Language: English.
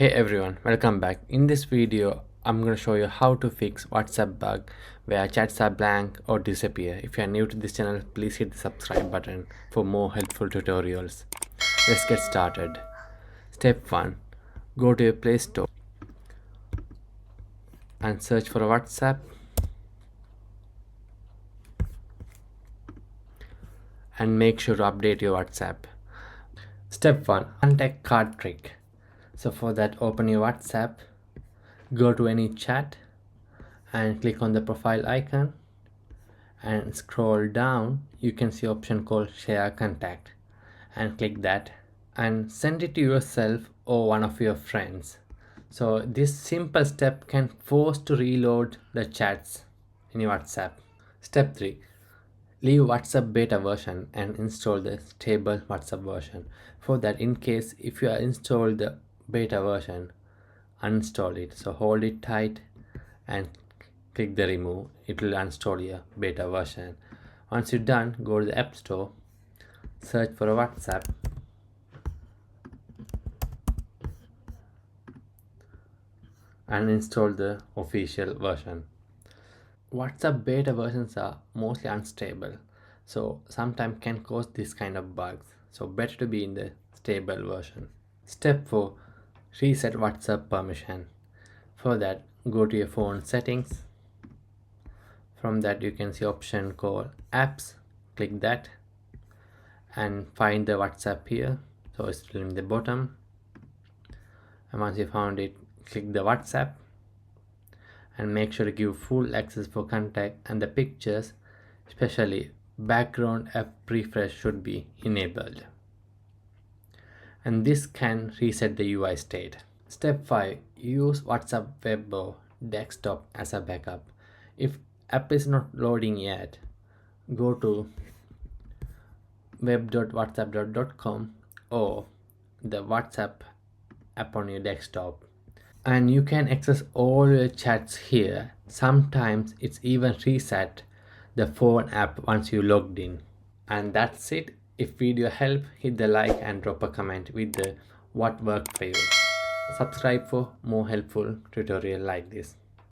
Hey everyone, welcome back. In this video, I'm going to show you how to fix WhatsApp bug where chats are blank or disappear. If you are new to this channel, please hit the subscribe button for more helpful tutorials. Let's get started. Step 1. Go to your Play Store and search for WhatsApp and make sure to update your WhatsApp. Step 1. Contact card trick. So for that, open your WhatsApp, go to any chat and click on the profile icon and scroll down. You can see option called share contact and click that and send it to yourself or one of your friends. So this simple step can force to reload the chats in your WhatsApp. Step 3. Leave WhatsApp beta version and install the stable WhatsApp version. For that, in case if you are installed the beta version, uninstall it. So hold it tight and click the remove. It will uninstall your beta version. Once you're done, go to the App Store, search for a WhatsApp and install the official version. WhatsApp beta versions are mostly unstable, so sometimes can cause this kind of bugs. So better to be in the stable version. Step 4. Reset WhatsApp permission. For that, go to your phone settings. From that, you can see option called apps. Click that and find the WhatsApp here. So it's in the bottom. And once you found it, click the WhatsApp and make sure to give full access for contact and the pictures, especially background app refresh should be enabled. And this can reset the UI state. Step 5. Use WhatsApp web or desktop as a backup. If app is not loading yet, go to web.whatsapp.com or the WhatsApp app on your desktop. And you can access all your chats here. Sometimes it's even reset the phone app once you logged in. And that's it. If video helped, hit the like and drop a comment with the what worked for you. Subscribe for more helpful tutorial like this.